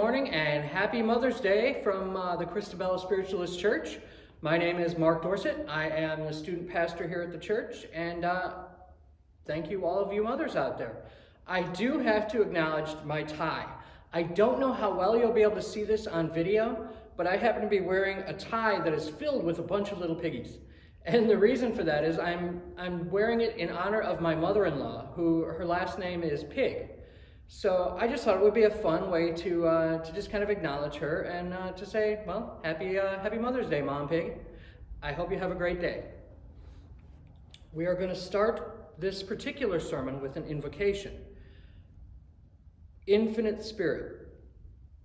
morning and happy Mother's Day from the Christabelle Spiritualist Church. My name is Mark Dorsett. I am the student pastor here at the church, and thank you all of you mothers out there. I do have to acknowledge my tie. I don't know how well you'll be able to see this on video, but I happen to be wearing a tie that is filled with a bunch of little piggies. And the reason for that is I'm wearing it in honor of my mother-in-law, who her last name is Pig. So I just thought it would be a fun way to just kind of acknowledge her and to say, well, happy Mother's Day, Mom Pig. I hope you have a great day. We are going to start this particular sermon with an invocation. Infinite Spirit,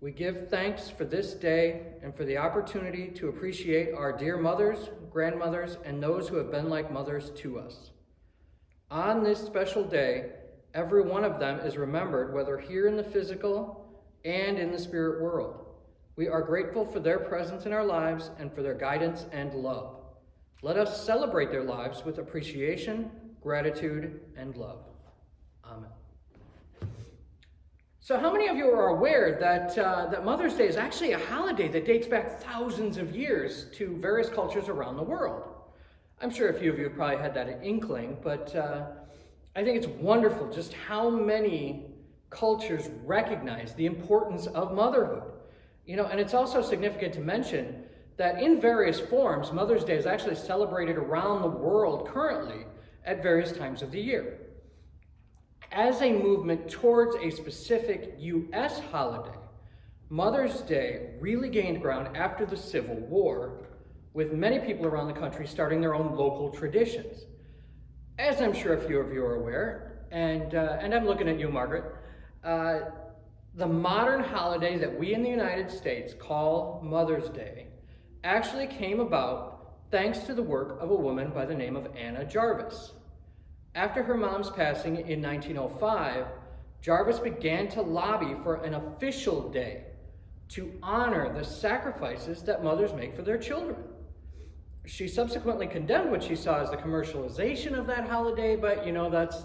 we give thanks for this day and for the opportunity to appreciate our dear mothers, grandmothers, and those who have been like mothers to us. On this special day, every one of them is remembered, whether here in the physical and in the spirit world. We are grateful for their presence in our lives and for their guidance and love. Let us celebrate their lives with appreciation, gratitude, and love. Amen. So how many of you are aware that Mother's Day is actually a holiday that dates back thousands of years to various cultures around the world? I'm sure a few of you probably had that inkling, but I think it's wonderful just how many cultures recognize the importance of motherhood. And it's also significant to mention that in various forms, Mother's Day is actually celebrated around the world currently at various times of the year. As a movement towards a specific U.S. holiday, Mother's Day really gained ground after the Civil War, with many people around the country starting their own local traditions. As I'm sure a few of you are aware, and I'm looking at you, Margaret, the modern holiday that we in the United States call Mother's Day actually came about thanks to the work of a woman by the name of Anna Jarvis. After her mom's passing in 1905, Jarvis began to lobby for an official day to honor the sacrifices that mothers make for their children. She subsequently condemned what she saw as the commercialization of that holiday, but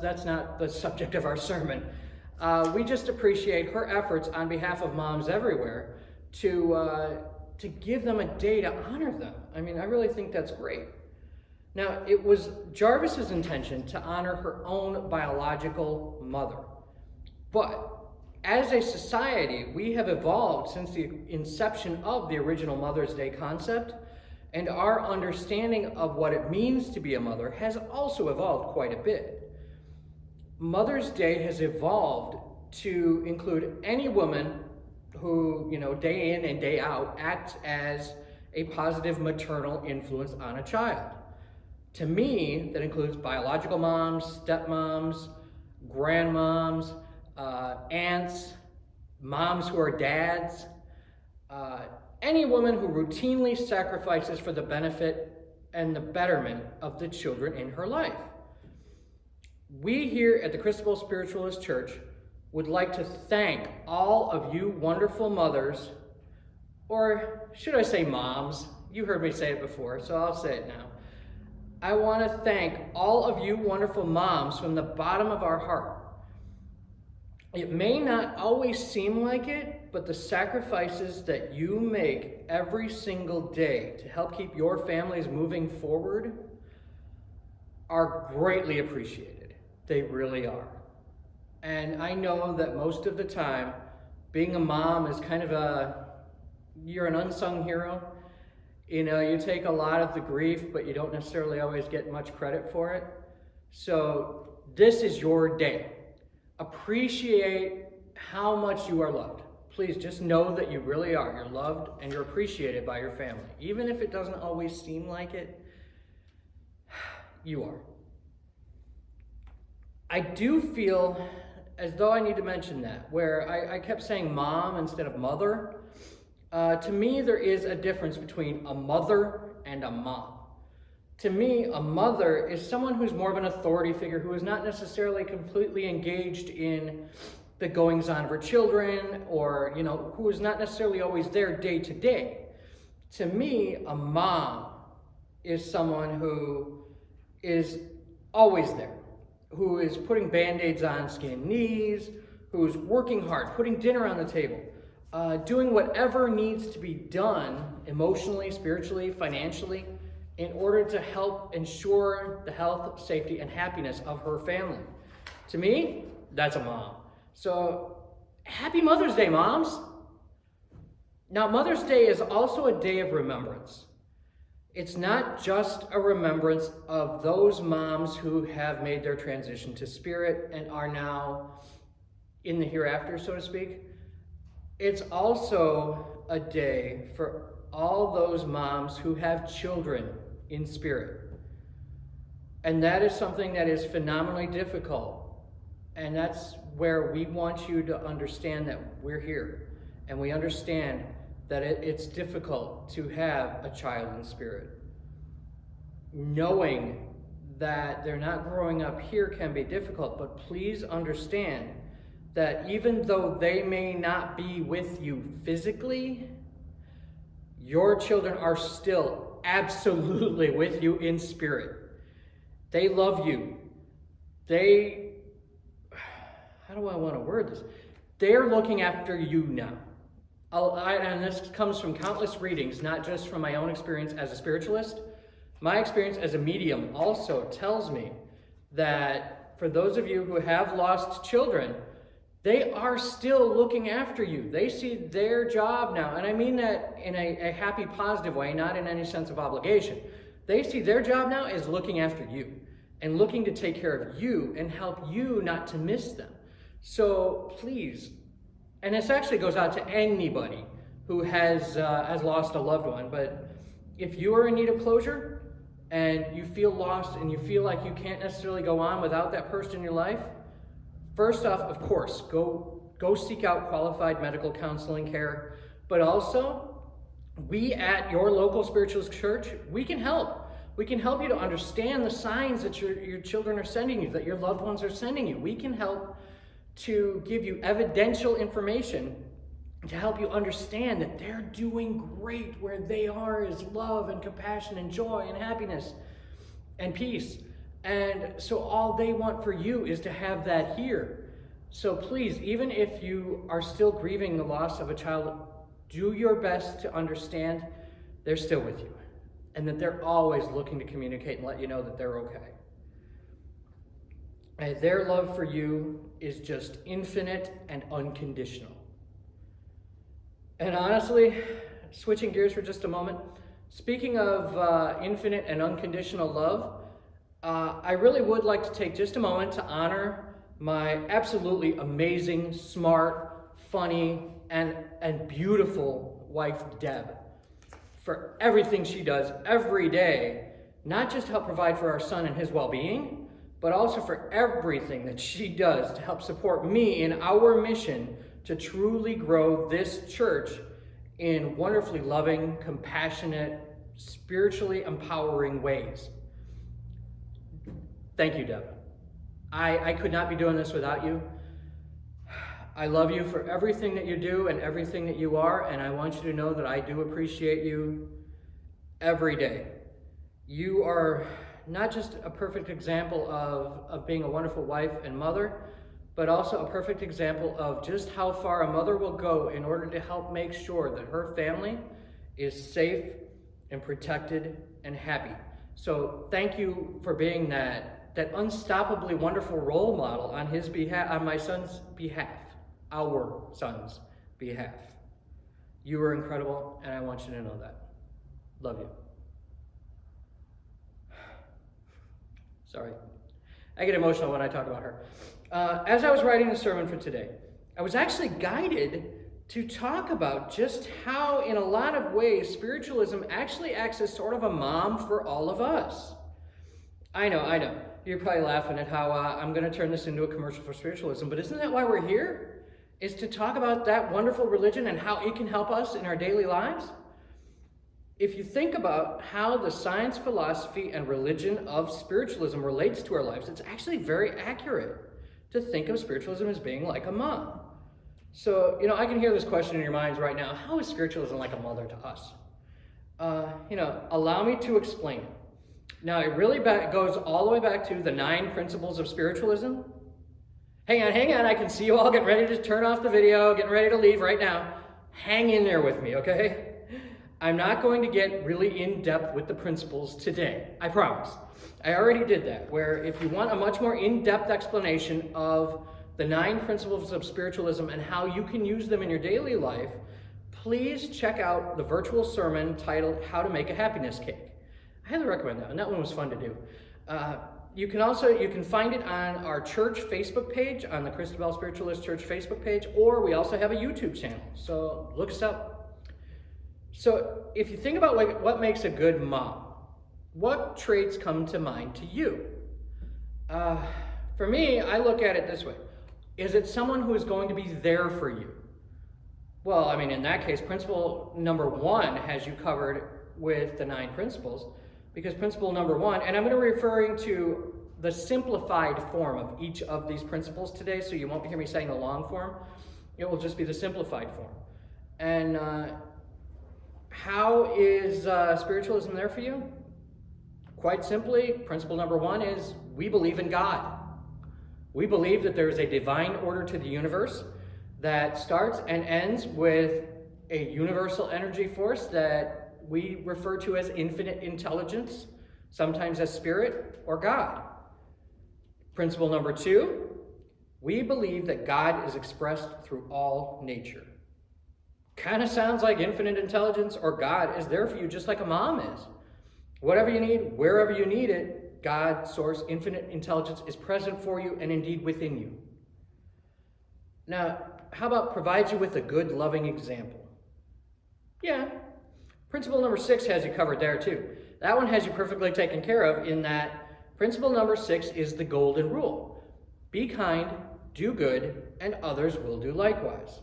that's not the subject of our sermon. We just appreciate her efforts on behalf of moms everywhere to give them a day to honor them. I really think that's great. Now, it was Jarvis's intention to honor her own biological mother. But as a society, we have evolved since the inception of the original Mother's Day concept, and our understanding of what it means to be a mother has also evolved quite a bit. Mother's Day has evolved to include any woman who, day in and day out, acts as a positive maternal influence on a child. To me, that includes biological moms, stepmoms, grandmoms, aunts, moms who are dads, any woman who routinely sacrifices for the benefit and the betterment of the children in her life. We here at the Christabelle Spiritualist Church would like to thank all of you wonderful mothers, or should I say moms? You heard me say it before, so I'll say it now. I want to thank all of you wonderful moms from the bottom of our heart. It may not always seem like it, but the sacrifices that you make every single day to help keep your families moving forward are greatly appreciated. They really are. And I know that most of the time, being a mom is kind of you're an unsung hero. You take a lot of the grief, but you don't necessarily always get much credit for it. So this is your day. Appreciate how much you are loved. Please just know that you really are. You're loved and you're appreciated by your family. Even if it doesn't always seem like it, you are. I do feel as though I need to mention that, where I kept saying mom instead of mother. To me, there is a difference between a mother and a mom. To me, a mother is someone who's more of an authority figure, who is not necessarily completely engaged in the goings-on of her children, or, who is not necessarily always there day to day. To me, a mom is someone who is always there, who is putting Band-Aids on skinned knees, who's working hard, putting dinner on the table, doing whatever needs to be done emotionally, spiritually, financially, in order to help ensure the health, safety, and happiness of her family. To me, that's a mom. So, happy Mother's Day, moms! Now, Mother's Day is also a day of remembrance. It's not just a remembrance of those moms who have made their transition to spirit and are now in the hereafter, so to speak. It's also a day for all those moms who have children in spirit. And that is something that is phenomenally difficult. And that's where we want you to understand that we're here. And we understand that it's difficult to have a child in spirit. Knowing that they're not growing up here can be difficult, but please understand that even though they may not be with you physically, your children are still absolutely with you in spirit. They love you. How do I want to word this? They're looking after you now. And this comes from countless readings, not just from my own experience as a spiritualist. My experience as a medium also tells me that for those of you who have lost children, they are still looking after you. They see their job now, and I mean that in a happy, positive way, not in any sense of obligation. They see their job now as looking after you and looking to take care of you and help you not to miss them. So please, and this actually goes out to anybody who has lost a loved one, but if you are in need of closure and you feel lost and you feel like you can't necessarily go on without that person in your life, first off, of course, go seek out qualified medical counseling care, but also we at your local spiritualist church, we can help. We can help you to understand the signs that your children are sending you, that your loved ones are sending you. We can help to give you evidential information to help you understand that they're doing great. Where they are is love and compassion and joy and happiness and peace. And so all they want for you is to have that here. So please, even if you are still grieving the loss of a child, do your best to understand they're still with you and that they're always looking to communicate and let you know that they're okay. And their love for you is just infinite and unconditional. And honestly, switching gears for just a moment, speaking of infinite and unconditional love, I really would like to take just a moment to honor my absolutely amazing, smart, funny, and beautiful wife, Deb, for everything she does every day, not just to help provide for our son and his well-being, but also for everything that she does to help support me in our mission to truly grow this church in wonderfully loving, compassionate, spiritually empowering ways. Thank you, Deb. I could not be doing this without you. I love you for everything that you do and everything that you are, and I want you to know that I do appreciate you every day. You are not just a perfect example of being a wonderful wife and mother, but also a perfect example of just how far a mother will go in order to help make sure that her family is safe and protected and happy. So thank you for being that unstoppably wonderful role model on his behalf, on my son's behalf, our son's behalf. You are incredible, and I want you to know that. Love you. Sorry. I get emotional when I talk about her. As I was writing the sermon for today, I was actually guided to talk about just how, in a lot of ways, spiritualism actually acts as sort of a mom for all of us. I know. You're probably laughing at how I'm going to turn this into a commercial for spiritualism, but isn't that why we're here? Is to talk about that wonderful religion and how it can help us in our daily lives? If you think about how the science, philosophy, and religion of spiritualism relates to our lives, it's actually very accurate to think of spiritualism as being like a mom. So, I can hear this question in your minds right now. How is spiritualism like a mother to us? Allow me to explain it. Now, it really goes all the way back to the 9 principles of spiritualism. Hang on. I can see you all getting ready to turn off the video, getting ready to leave right now. hang in there with me, okay? I'm not going to get really in-depth with the principles today, I promise. I already did that, where if you want a much more in-depth explanation of the 9 principles of spiritualism and how you can use them in your daily life, please check out the virtual sermon titled How to Make a Happiness Cake. I highly recommend that, and that one was fun to do. You can find it on our church Facebook page, on the Christabelle Spiritualist Church Facebook page, or we also have a YouTube channel, so look us up. So if you think about what makes a good mom, what traits come to mind to you? For me, I look at it this way. Is it someone who is going to be there for you? Well, I mean, in that case, principle number 1 has you covered with the 9 principles, because principle number 1, and I'm going to be referring to the simplified form of each of these principles today, so you won't hear me saying the long form. It will just be the simplified form. And how is spiritualism there for you? Quite simply, principle number 1 is we believe in God. We believe that there is a divine order to the universe that starts and ends with a universal energy force that we refer to as infinite intelligence, sometimes as spirit or God. Principle number 2, we believe that God is expressed through all nature. Kind of sounds like infinite intelligence or God is there for you just like a mom is. Whatever you need, wherever you need it, God, source, infinite intelligence is present for you and indeed within you. Now, how about provides you with a good, loving example? Yeah, principle number 6 has you covered there too. That one has you perfectly taken care of in that principle number 6 is the golden rule. Be kind, do good, and others will do likewise.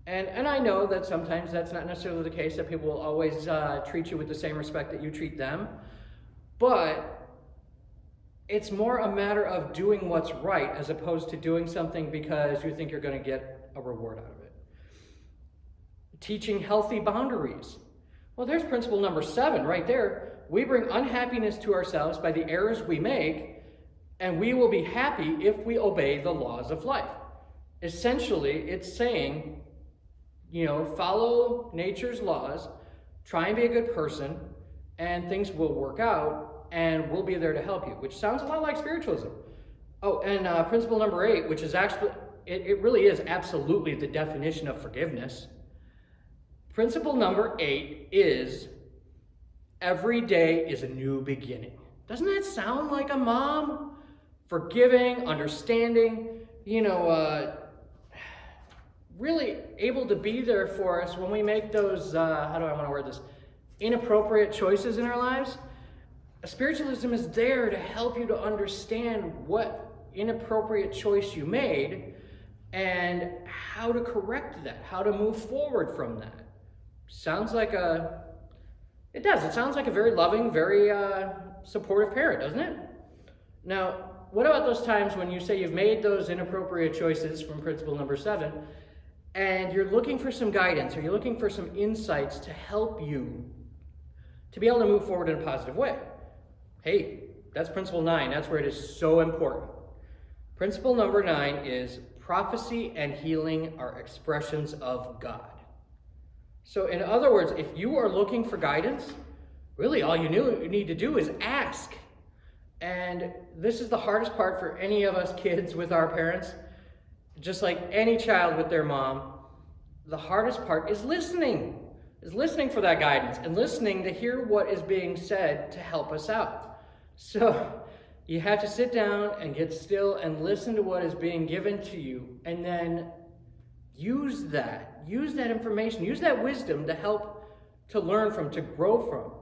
And I know that sometimes that's not necessarily the case, that people will always treat you with the same respect that you treat them. But it's more a matter of doing what's right as opposed to doing something because you think you're going to get a reward out of it. Teaching healthy boundaries. Well, there's principle number 7 right there. We bring unhappiness to ourselves by the errors we make, and we will be happy if we obey the laws of life. Essentially, it's saying, follow nature's laws, try and be a good person, and things will work out, and we'll be there to help you, which sounds a lot like spiritualism. Oh, and principle number 8, which is actually, it really is absolutely the definition of forgiveness. Principle number 8 is every day is a new beginning. Doesn't that sound like a mom? Forgiving, understanding, really able to be there for us when we make those, how do I want to word this, inappropriate choices in our lives. Spiritualism is there to help you to understand what inappropriate choice you made and how to correct that, how to move forward from that. It sounds like a very loving, very supportive parent, doesn't it? Now, what about those times when you say you've made those inappropriate choices from principle number 7, and you're looking for some guidance or you're looking for some insights to help you to be able to move forward in a positive way? Hey, that's principle 9. That's where it is so important. Principle number 9 is prophecy and healing are expressions of God. So in other words, if you are looking for guidance, really all you need to do is ask. And this is the hardest part for any of us kids with our parents. Just like any child with their mom, the hardest part is listening for that guidance and listening to hear what is being said to help us out. So you have to sit down and get still and listen to what is being given to you, and then use that information, use that wisdom to help to learn from, to grow from.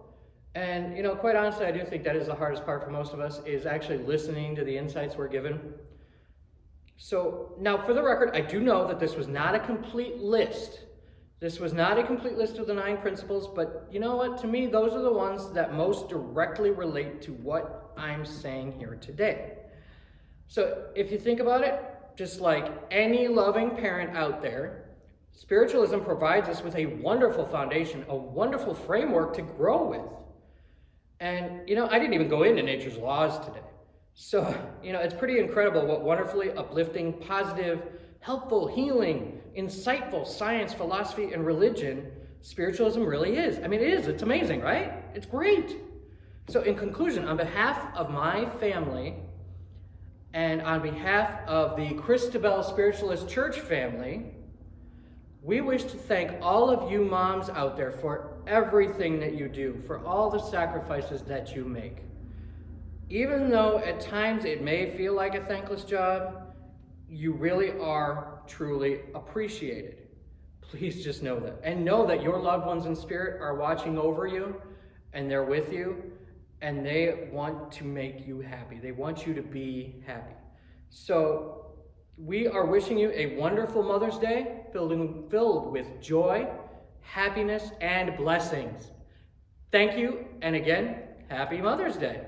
And quite honestly, I do think that is the hardest part for most of us, is actually listening to the insights we're given. So now, for the record, I do know that this was not a complete list. This was not a complete list of the 9 principles, but you know what? To me, those are the ones that most directly relate to what I'm saying here today. So if you think about it, just like any loving parent out there, spiritualism provides us with a wonderful foundation, a wonderful framework to grow with. And, I didn't even go into nature's laws today. So, it's pretty incredible what wonderfully uplifting, positive helpful, healing, insightful science, philosophy, and religion spiritualism really is. I mean, it is. It's amazing, right? It's great. So in conclusion, on behalf of my family and on behalf of the Christabelle Spiritualist Church family, we wish to thank all of you moms out there for everything that you do, for all the sacrifices that you make. Even though at times it may feel like a thankless job, you really are truly appreciated. Please just know that. And know that your loved ones in spirit are watching over you, and they're with you, and they want to make you happy. They want you to be happy. So we are wishing you a wonderful Mother's Day, filled with joy, happiness, and blessings. Thank you, and again, Happy Mother's Day.